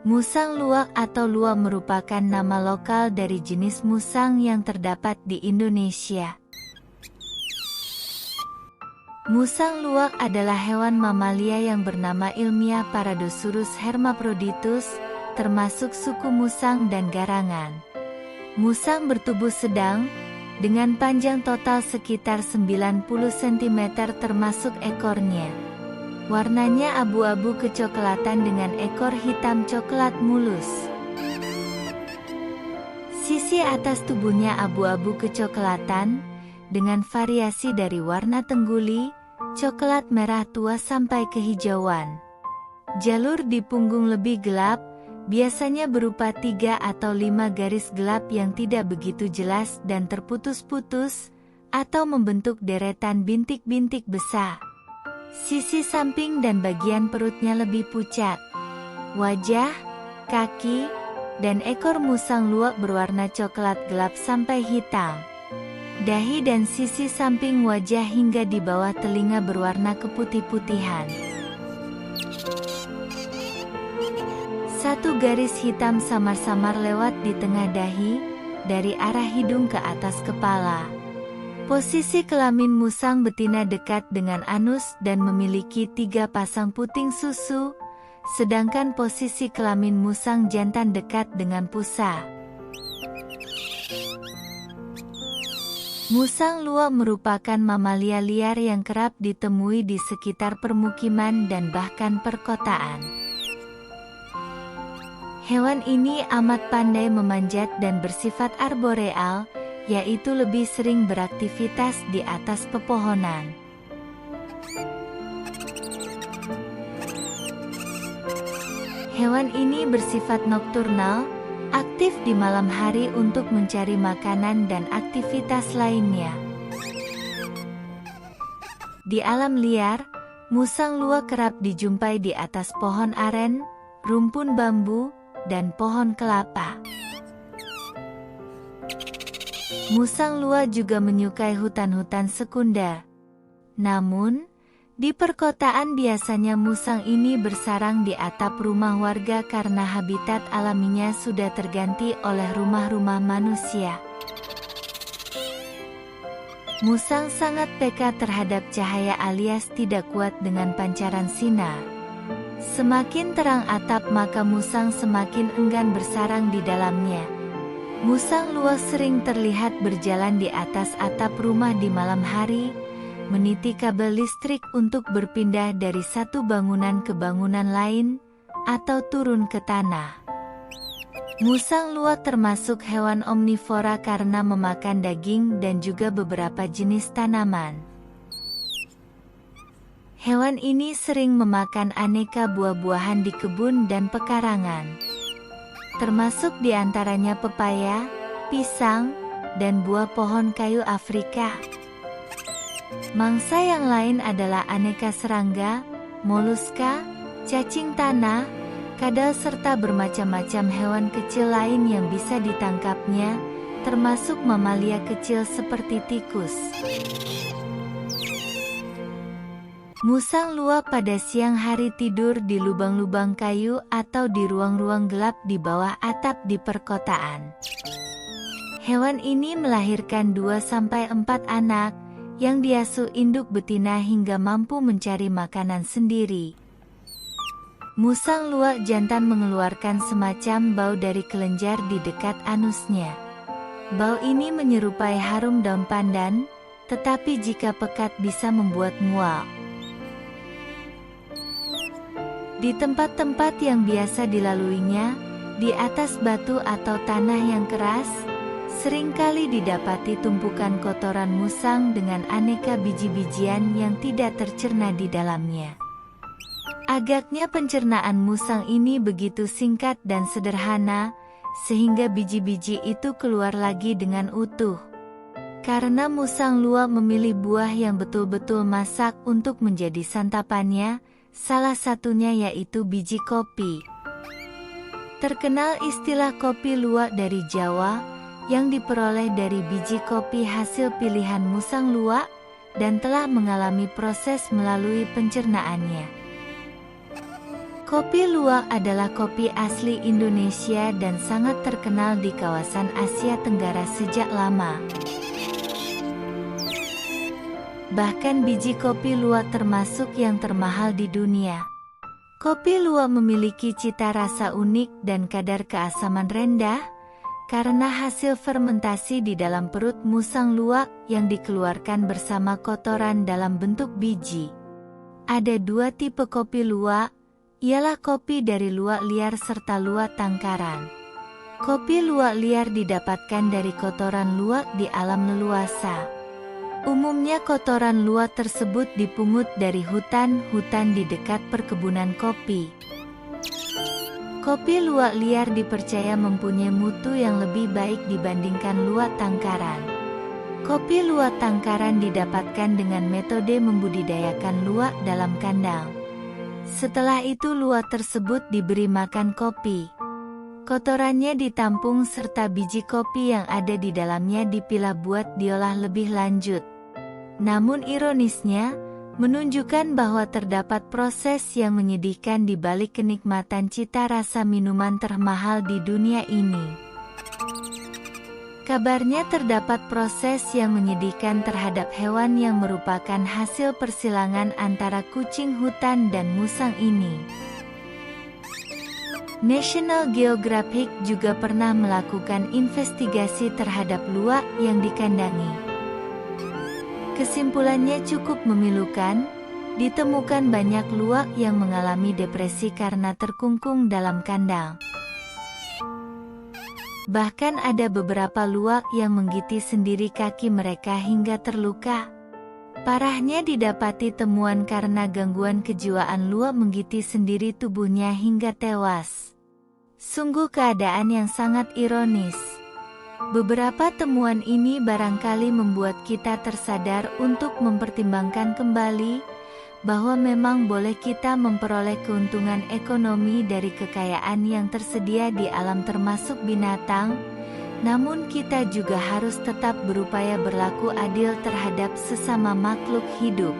Musang luwak atau luwak merupakan nama lokal dari jenis musang yang terdapat di Indonesia. Musang luwak adalah hewan mamalia yang bernama ilmiah Paradosurus hermaphroditus, termasuk suku musang dan garangan. Musang bertubuh sedang, dengan panjang total sekitar 90 cm termasuk ekornya. Warnanya abu-abu kecoklatan dengan ekor hitam coklat mulus. Sisi atas tubuhnya abu-abu kecoklatan, dengan variasi dari warna tengguli, coklat merah tua sampai kehijauan. Jalur di punggung lebih gelap, biasanya berupa 3 atau 5 garis gelap yang tidak begitu jelas dan terputus-putus, atau membentuk deretan bintik-bintik besar. Sisi samping dan bagian perutnya lebih pucat. Wajah, kaki, dan ekor musang luwak berwarna coklat gelap sampai hitam. Dahi dan sisi samping wajah hingga di bawah telinga berwarna keputih-putihan. Satu garis hitam samar-samar lewat di tengah dahi, dari arah hidung ke atas kepala. Posisi kelamin musang betina dekat dengan anus dan memiliki 3 pasang puting susu, sedangkan posisi kelamin musang jantan dekat dengan pusa. Musang luwak merupakan mamalia liar yang kerap ditemui di sekitar permukiman dan bahkan perkotaan. Hewan ini amat pandai memanjat dan bersifat arboreal, yaitu lebih sering beraktivitas di atas pepohonan. Hewan ini bersifat nokturnal, aktif di malam hari untuk mencari makanan dan aktivitas lainnya. Di alam liar, musang luwak kerap dijumpai di atas pohon aren, rumpun bambu, dan pohon kelapa. Musang luwak juga menyukai hutan-hutan sekunder. Namun, di perkotaan biasanya musang ini bersarang di atap rumah warga karena habitat alaminya sudah terganti oleh rumah-rumah manusia. Musang sangat peka terhadap cahaya alias tidak kuat dengan pancaran sinar. Semakin terang atap maka musang semakin enggan bersarang di dalamnya. Musang luwak sering terlihat berjalan di atas atap rumah di malam hari, meniti kabel listrik untuk berpindah dari satu bangunan ke bangunan lain, atau turun ke tanah. Musang luwak termasuk hewan omnivora karena memakan daging dan juga beberapa jenis tanaman. Hewan ini sering memakan aneka buah-buahan di kebun dan pekarangan, termasuk diantaranya pepaya, pisang, dan buah pohon kayu Afrika. Mangsa yang lain adalah aneka serangga, moluska, cacing tanah, kadal serta bermacam-macam hewan kecil lain yang bisa ditangkapnya, termasuk mamalia kecil seperti tikus. Musang luwak pada siang hari tidur di lubang-lubang kayu atau di ruang-ruang gelap di bawah atap di perkotaan. Hewan ini melahirkan 2-4 anak, yang diasuh induk betina hingga mampu mencari makanan sendiri. Musang luwak jantan mengeluarkan semacam bau dari kelenjar di dekat anusnya. Bau ini menyerupai harum daun pandan, tetapi jika pekat bisa membuat mual. Di tempat-tempat yang biasa dilaluinya, di atas batu atau tanah yang keras, seringkali didapati tumpukan kotoran musang dengan aneka biji-bijian yang tidak tercerna di dalamnya. Agaknya pencernaan musang ini begitu singkat dan sederhana, sehingga biji-biji itu keluar lagi dengan utuh. Karena musang luwak memilih buah yang betul-betul masak untuk menjadi santapannya, salah satunya yaitu biji kopi. Terkenal istilah kopi luwak dari Jawa, yang diperoleh dari biji kopi hasil pilihan musang luwak, dan telah mengalami proses melalui pencernaannya. Kopi luwak adalah kopi asli Indonesia dan sangat terkenal di kawasan Asia Tenggara sejak lama. Bahkan biji kopi luwak termasuk yang termahal di dunia. Kopi luwak memiliki cita rasa unik dan kadar keasaman rendah, karena hasil fermentasi di dalam perut musang luwak yang dikeluarkan bersama kotoran dalam bentuk biji. Ada dua tipe kopi luwak, ialah kopi dari luwak liar serta luwak tangkaran. Kopi luwak liar didapatkan dari kotoran luwak di alam leluasa. Umumnya kotoran luwak tersebut dipungut dari hutan-hutan di dekat perkebunan kopi. Kopi luwak liar dipercaya mempunyai mutu yang lebih baik dibandingkan luwak tangkaran. Kopi luwak tangkaran didapatkan dengan metode membudidayakan luwak dalam kandang. Setelah itu luwak tersebut diberi makan kopi. Kotorannya ditampung serta biji kopi yang ada di dalamnya dipilah buat diolah lebih lanjut. Namun ironisnya, menunjukkan bahwa terdapat proses yang menyedihkan di balik kenikmatan cita rasa minuman termahal di dunia ini. Kabarnya terdapat proses yang menyedihkan terhadap hewan yang merupakan hasil persilangan antara kucing hutan dan musang ini. National Geographic juga pernah melakukan investigasi terhadap luwak yang dikandangi. Kesimpulannya cukup memilukan, ditemukan banyak luwak yang mengalami depresi karena terkungkung dalam kandang. Bahkan ada beberapa luwak yang menggigit sendiri kaki mereka hingga terluka. Parahnya didapati temuan karena gangguan kejiwaan luwak menggigit sendiri tubuhnya hingga tewas. Sungguh keadaan yang sangat ironis. Beberapa temuan ini barangkali membuat kita tersadar untuk mempertimbangkan kembali bahwa memang boleh kita memperoleh keuntungan ekonomi dari kekayaan yang tersedia di alam termasuk binatang, namun kita juga harus tetap berupaya berlaku adil terhadap sesama makhluk hidup.